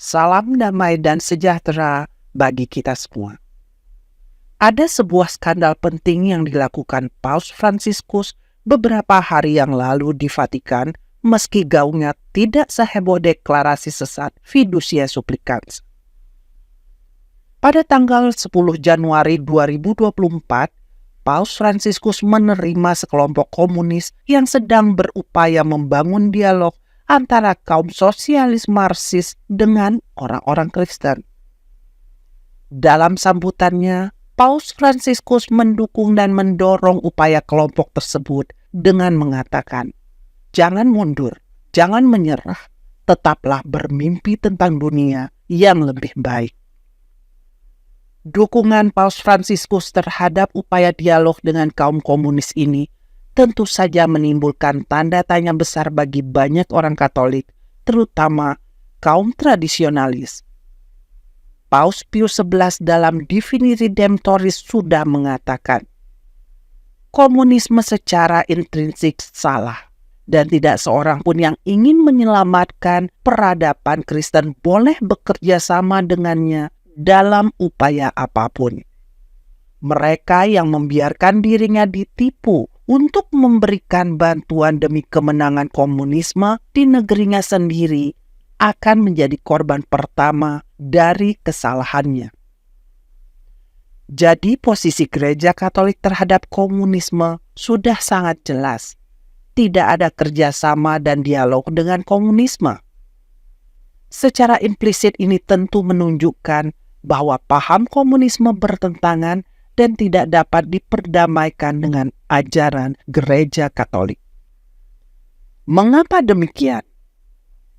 Salam damai dan sejahtera bagi kita semua. Ada sebuah skandal penting yang dilakukan Paus Fransiskus beberapa hari yang lalu di Vatikan, meski gaungnya tidak seheboh deklarasi sesat Fiducia Supplicans. Pada tanggal 10 Januari 2024, Paus Fransiskus menerima sekelompok komunis yang sedang berupaya membangun dialog antara kaum sosialis Marxis dengan orang-orang Kristen. Dalam sambutannya, Paus Fransiskus mendukung dan mendorong upaya kelompok tersebut dengan mengatakan, "Jangan mundur, jangan menyerah, tetaplah bermimpi tentang dunia yang lebih baik." Dukungan Paus Fransiskus terhadap upaya dialog dengan kaum komunis ini tentu saja menimbulkan tanda tanya besar bagi banyak orang Katolik, terutama kaum tradisionalis. Paus Pius XI dalam Divini Redemptoris sudah mengatakan, komunisme secara intrinsik salah, dan tidak seorang pun yang ingin menyelamatkan peradaban Kristen boleh bekerja sama dengannya dalam upaya apapun. Mereka yang membiarkan dirinya ditipu untuk memberikan bantuan demi kemenangan komunisme di negerinya sendiri akan menjadi korban pertama dari kesalahannya. Jadi posisi Gereja Katolik terhadap komunisme sudah sangat jelas. Tidak ada kerjasama dan dialog dengan komunisme. Secara implisit ini tentu menunjukkan bahwa paham komunisme bertentangan dan tidak dapat diperdamaikan dengan ajaran Gereja Katolik. Mengapa demikian?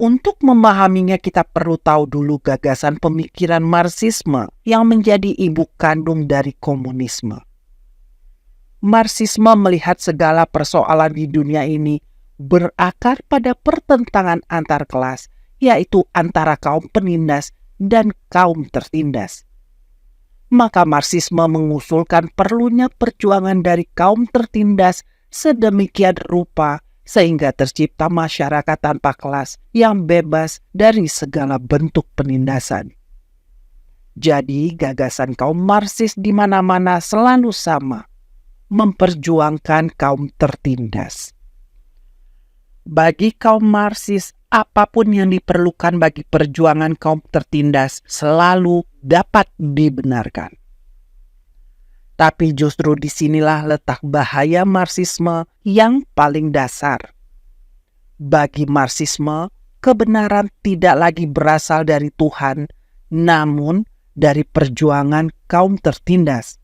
Untuk memahaminya kita perlu tahu dulu gagasan pemikiran Marxisme yang menjadi ibu kandung dari komunisme. Marxisme melihat segala persoalan di dunia ini berakar pada pertentangan antar kelas, yaitu antara kaum penindas dan kaum tertindas. Maka Marxisme mengusulkan perlunya perjuangan dari kaum tertindas sedemikian rupa sehingga tercipta masyarakat tanpa kelas yang bebas dari segala bentuk penindasan. Jadi gagasan kaum Marxis di mana-mana selalu sama, memperjuangkan kaum tertindas. Bagi kaum Marxis, apapun yang diperlukan bagi perjuangan kaum tertindas selalu dapat dibenarkan. Tapi justru disinilah letak bahaya Marxisme yang paling dasar. Bagi Marxisme, kebenaran tidak lagi berasal dari Tuhan, namun dari perjuangan kaum tertindas.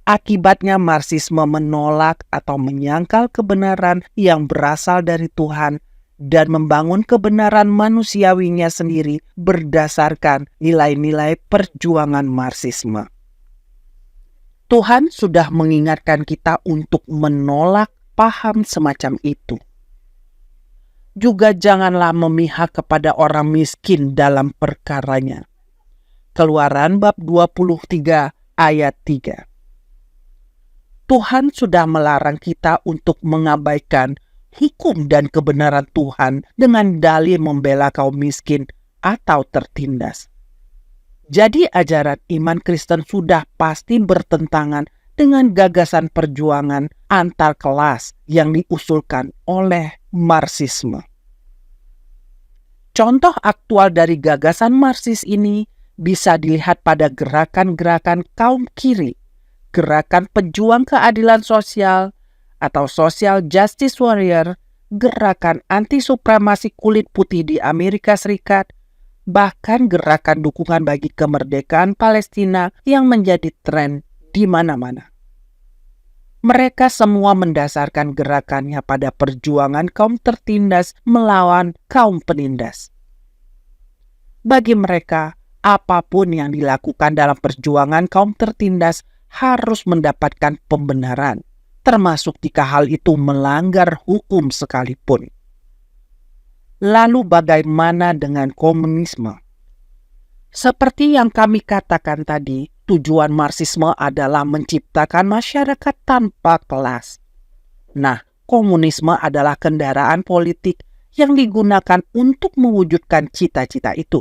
Akibatnya Marxisme menolak atau menyangkal kebenaran yang berasal dari Tuhan dan membangun kebenaran manusiawinya sendiri berdasarkan nilai-nilai perjuangan Marxisme. Tuhan sudah mengingatkan kita untuk menolak paham semacam itu. Juga janganlah memihak kepada orang miskin dalam perkaranya. Keluaran bab 23 ayat 3. Tuhan sudah melarang kita untuk mengabaikan hukum dan kebenaran Tuhan dengan dalih membela kaum miskin atau tertindas. Jadi ajaran iman Kristen sudah pasti bertentangan dengan gagasan perjuangan antar kelas yang diusulkan oleh Marxisme. Contoh aktual dari gagasan Marxis ini bisa dilihat pada gerakan-gerakan kaum kiri, gerakan pejuang keadilan sosial atau social justice warrior, gerakan anti-supremasi kulit putih di Amerika Serikat, bahkan gerakan dukungan bagi kemerdekaan Palestina yang menjadi tren di mana-mana. Mereka semua mendasarkan gerakannya pada perjuangan kaum tertindas melawan kaum penindas. Bagi mereka, apapun yang dilakukan dalam perjuangan kaum tertindas harus mendapatkan pembenaran, termasuk jika hal itu melanggar hukum sekalipun. Lalu bagaimana dengan komunisme? Seperti yang kami katakan tadi, tujuan Marxisme adalah menciptakan masyarakat tanpa kelas. Nah, komunisme adalah kendaraan politik yang digunakan untuk mewujudkan cita-cita itu.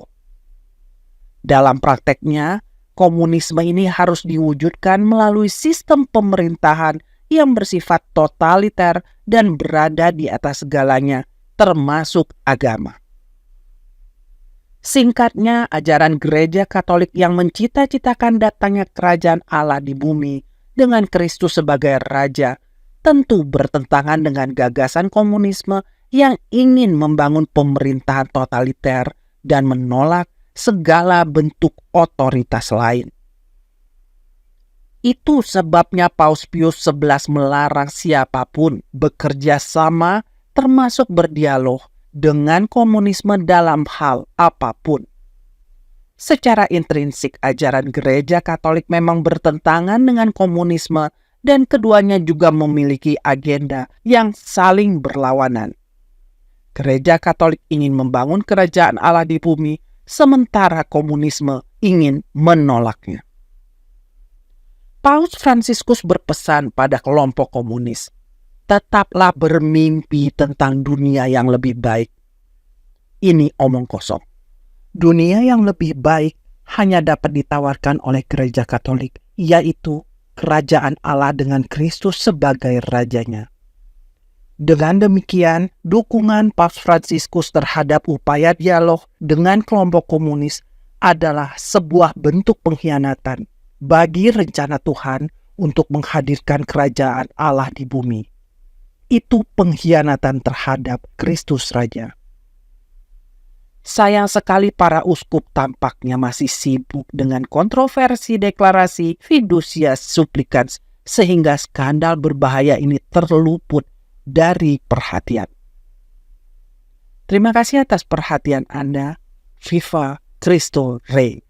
Dalam prakteknya, komunisme ini harus diwujudkan melalui sistem pemerintahan yang bersifat totaliter dan berada di atas segalanya, termasuk agama. Singkatnya, ajaran Gereja Katolik yang mencita-citakan datangnya kerajaan Allah di bumi dengan Kristus sebagai Raja tentu bertentangan dengan gagasan komunisme yang ingin membangun pemerintahan totaliter dan menolak segala bentuk otoritas lain. Itu sebabnya Paus Pius XI melarang siapapun bekerja sama termasuk berdialog dengan komunisme dalam hal apapun. Secara intrinsik, ajaran Gereja Katolik memang bertentangan dengan komunisme dan keduanya juga memiliki agenda yang saling berlawanan. Gereja Katolik ingin membangun kerajaan Allah di bumi, sementara komunisme ingin menolaknya. Paus Fransiskus berpesan pada kelompok komunis, tetaplah bermimpi tentang dunia yang lebih baik. Ini omong kosong. Dunia yang lebih baik hanya dapat ditawarkan oleh Gereja Katolik, yaitu kerajaan Allah dengan Kristus sebagai rajanya. Dengan demikian, dukungan Paus Fransiskus terhadap upaya dialog dengan kelompok komunis adalah sebuah bentuk pengkhianatan bagi rencana Tuhan untuk menghadirkan kerajaan Allah di bumi. Itu pengkhianatan terhadap Kristus Raja. Sayang sekali para uskup tampaknya masih sibuk dengan kontroversi deklarasi Fiducia Supplicans sehingga skandal berbahaya ini terluput dari perhatian. Terima kasih atas perhatian Anda. Viva Cristo Rey.